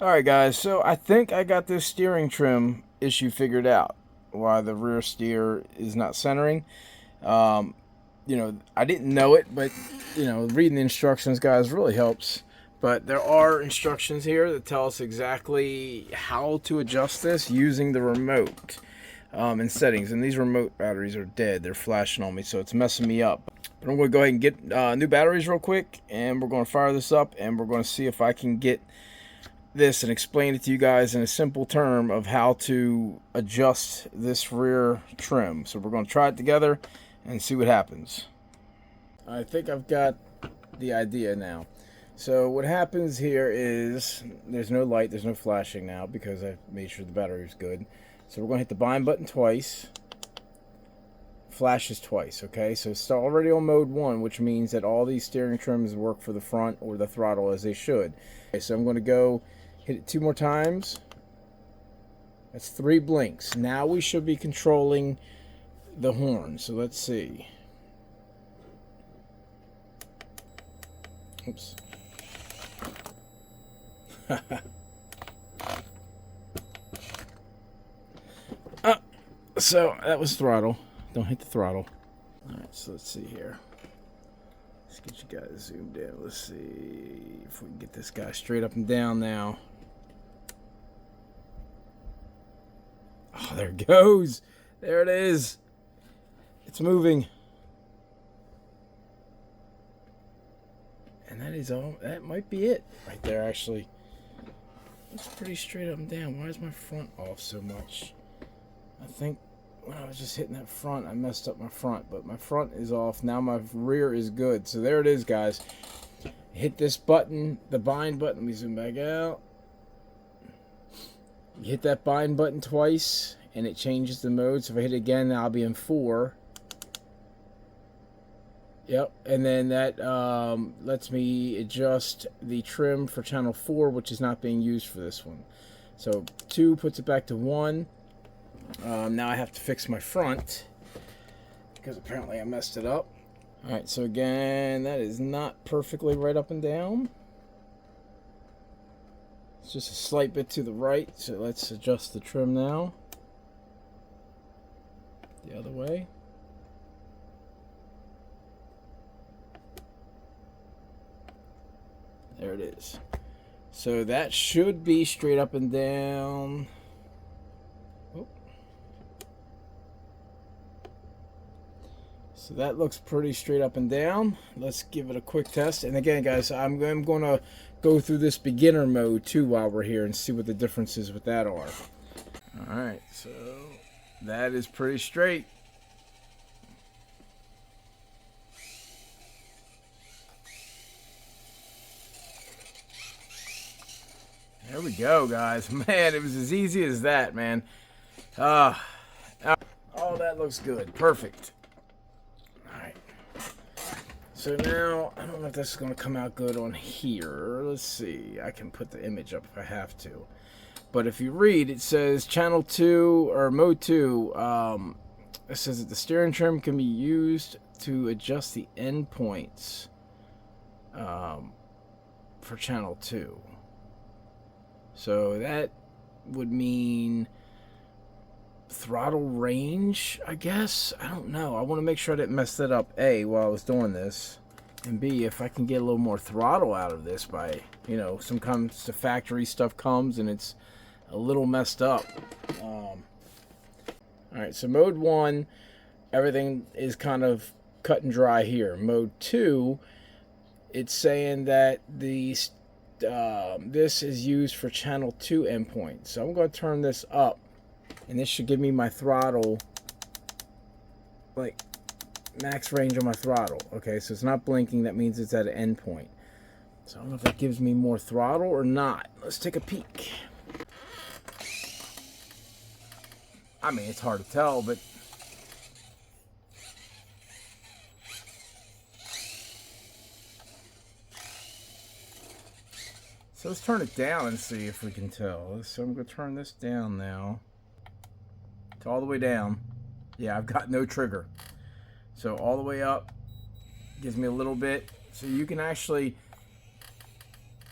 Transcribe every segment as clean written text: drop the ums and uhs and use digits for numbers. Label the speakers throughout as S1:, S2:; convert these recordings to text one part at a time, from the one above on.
S1: Alright guys, so I think I got this steering trim issue figured out. Why the rear steer is not centering. Um, I didn't know it, but, reading the instructions, guys, really helps. But there are instructions here that tell us exactly how to adjust this using the remote and settings. And these remote batteries are dead. They're flashing on me, so it's messing me up. But I'm going to go ahead and get new batteries real quick, and we're going to fire this up, and we're going to see if I can get this and explain it to you guys in a simple term of how to adjust this rear trim. So we're going to try it together and see what happens. I think I've got the idea now. So what happens here is there's no light, there's no flashing now because I've made sure the battery is good. So we're going to hit the bind button twice. Flashes twice, okay? So it's already on mode 1, which means that all these steering trims work for the front or the throttle as they should. Okay, so I'm going to go hit it 2 more times. That's 3 blinks. Now we should be controlling the horn. So let's see. Oops. So that was throttle. Don't hit the throttle. Alright, so let's see here. Let's get you guys zoomed in. Let's see if we can get this guy straight up and down now. Oh, there it goes. There it is. It's moving. And that is all. That might be it right there, actually. It's pretty straight up and down. Why is my front off so much? I think when I was just hitting that front, I messed up my front. But my front is off. Now my rear is good. So there it is, guys. Hit this button, the bind button. Let me zoom back out. You hit that bind button twice, and it changes the mode. So if I hit it again, now I'll be in 4. Yep, and then that lets me adjust the trim for channel 4, which is not being used for this one. So 2 puts it back to 1. Now I have to fix my front because apparently I messed it up. Alright, so again, that is not perfectly right up and down. It's just a slight bit to the right, so let's adjust the trim now. The other way. There it is. So that should be straight up and down. Oh. So that looks pretty straight up and down. Let's give it a quick test. And again, guys, I'm going to go through this beginner mode too while we're here and see what the differences with that are. Alright, so that is pretty straight. There we go, guys. Man, it was as easy as that, man. Oh, that looks good. Perfect. Alright. So now, I don't know if this is going to come out good on here. Let's see. I can put the image up if I have to. But if you read, it says channel 2, or mode 2, it says that the steering trim can be used to adjust the endpoints for channel 2. So that would mean throttle range, I guess? I don't know. I want to make sure I didn't mess that up, A, while I was doing this. And B, if I can get a little more throttle out of this by, sometimes the factory stuff comes and it's a little messed up. Alright, so mode 1, everything is kind of cut and dry here. Mode 2, it's saying that this is used for channel 2 endpoints. So I'm going to turn this up, and this should give me my throttle, like max range on my throttle. Okay, so it's not blinking. That means it's at an endpoint. So I don't know if that gives me more throttle or not. Let's take a peek. I mean, it's hard to tell, but so let's turn it down and see if we can tell. So I'm going to turn this down now. It's all the way down. Yeah, I've got no trigger. So all the way up gives me a little bit. So you can actually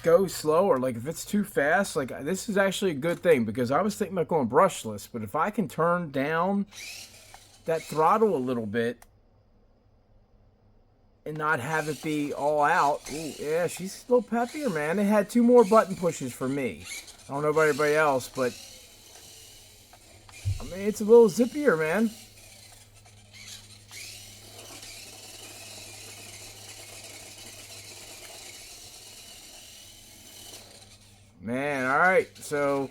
S1: go slower, like if it's too fast, like this is actually a good thing because I was thinking about going brushless, but if I can turn down that throttle a little bit and not have it be all out. Ooh, yeah, she's a little peppier, man. It had 2 more button pushes for me. I don't know about everybody else, but I mean, it's a little zippier, man. Man, all right. So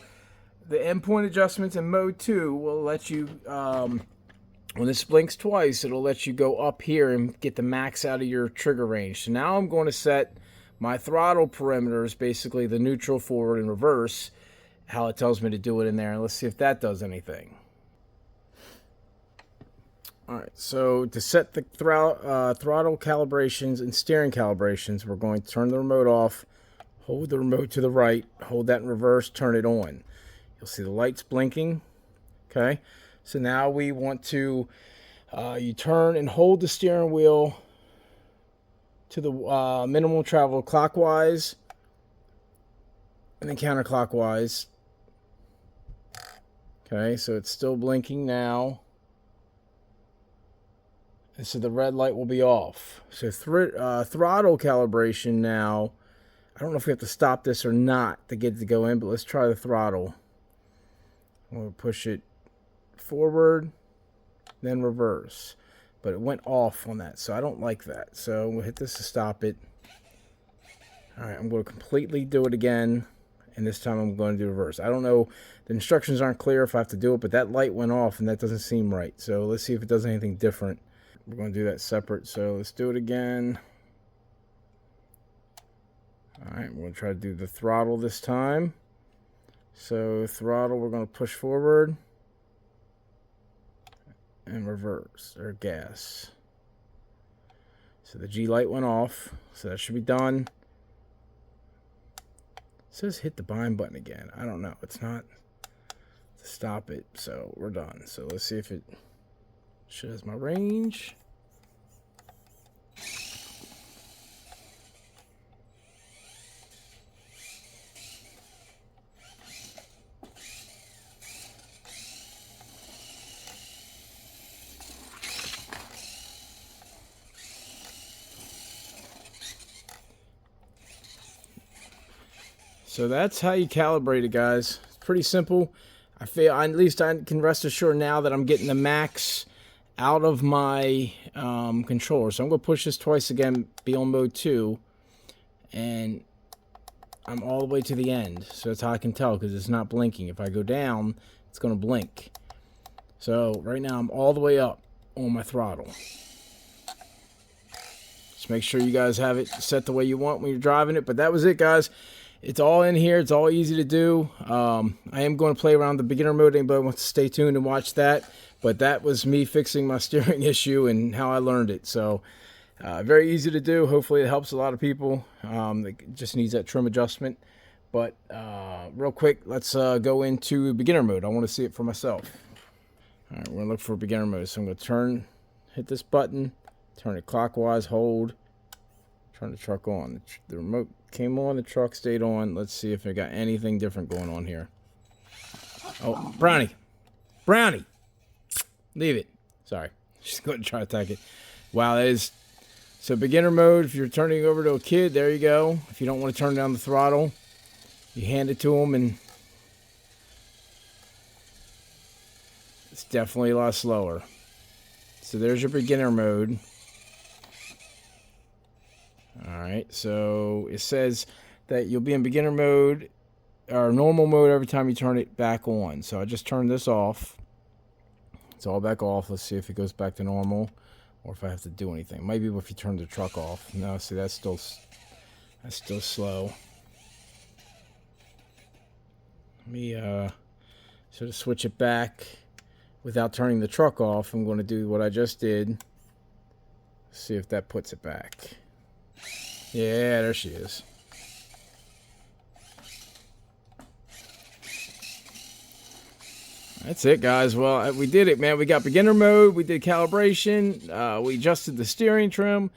S1: the endpoint adjustments in mode 2 will let you, when this blinks twice, it'll let you go up here and get the max out of your trigger range. So now I'm going to set my throttle parameters, basically the neutral, forward, and reverse, how it tells me to do it in there. And let's see if that does anything. All right, so to set the throttle calibrations and steering calibrations, we're going to turn the remote off, hold the remote to the right, hold that in reverse, turn it on. You'll see the lights blinking. Okay, so now we want to, you turn and hold the steering wheel to the minimum travel clockwise and then counterclockwise. Okay, so it's still blinking now. And so the red light will be off. So throttle calibration now. I don't know if we have to stop this or not to get it to go in, but let's try the throttle. We'll push it forward, then reverse. But it went off on that, so I don't like that. So we'll hit this to stop it. All right, I'm going to completely do it again, and this time I'm going to do reverse. I don't know, the instructions aren't clear if I have to do it, but that light went off, and that doesn't seem right. So let's see if it does anything different. We're going to do that separate, so let's do it again. All right, we're going to try to do the throttle this time. So throttle, we're going to push forward and reverse, or gas. So the G light went off, so that should be done. It says hit the bind button again. I don't know, it's not to stop it, so we're done. So let's see if it shows my range. So that's how you calibrate it, guys. It's pretty simple. I feel, at least I can rest assured now that I'm getting the max out of my controller. So I'm going to push this twice again, be on mode 2, and I'm all the way to the end. So that's how I can tell, because it's not blinking. If I go down, it's going to blink. So right now I'm all the way up on my throttle. Just make sure you guys have it set the way you want when you're driving it. But that was it, guys. It's all in here. It's all easy to do. I am going to play around the beginner mode. Anybody wants to stay tuned and watch that. But that was me fixing my steering issue and how I learned it. So very easy to do. Hopefully it helps a lot of people. It just needs that trim adjustment. But real quick, let's go into beginner mode. I want to see it for myself. All right, we're going to look for beginner mode. So I'm going to hit this button, turn it clockwise, hold, turn the truck on. The remote came on, the truck stayed on. Let's see if it got anything different going on here. Oh, Brownie. Brownie. Leave it. Sorry. She's going to try to attack it. Wow, that is... So beginner mode, if you're turning it over to a kid, there you go. If you don't want to turn down the throttle, you hand it to them, and it's definitely a lot slower. So there's your beginner mode. Alright, so it says that you'll be in beginner mode or normal mode every time you turn it back on. So I just turned this off. It's all back off. Let's see if it goes back to normal or if I have to do anything. Maybe if you turn the truck off. No, see, that's still slow. Let me sort of switch it back without turning the truck off. I'm going to do what I just did. See if that puts it back. Yeah, there she is. That's it, guys. Well, we did it, man. We got beginner mode. We did calibration. We adjusted the steering trim.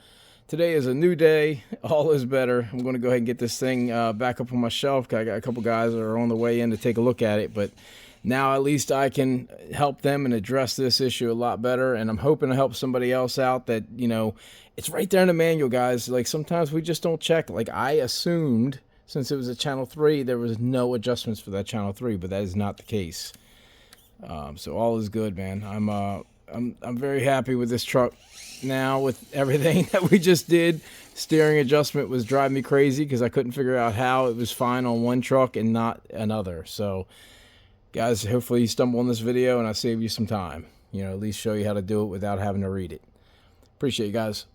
S1: today is a new day. All is better. I'm going to go ahead and get this thing back up on my shelf. I got a couple guys that are on the way in to take a look at it, but now at least I can help them and address this issue a lot better. And I'm hoping to help somebody else out that, you know, it's right there in the manual, guys. Like, sometimes we just don't check. Like, I assumed since it was a channel 3, there was no adjustments for that channel 3, but that is not the case. So all is good, man. I'm very happy with this truck now, with everything that we just did. Steering adjustment was driving me crazy because I couldn't figure out how it was fine on one truck and not another. So guys, hopefully you stumble on this video and I save you some time. You know, at least show you how to do it without having to read it. Appreciate you guys.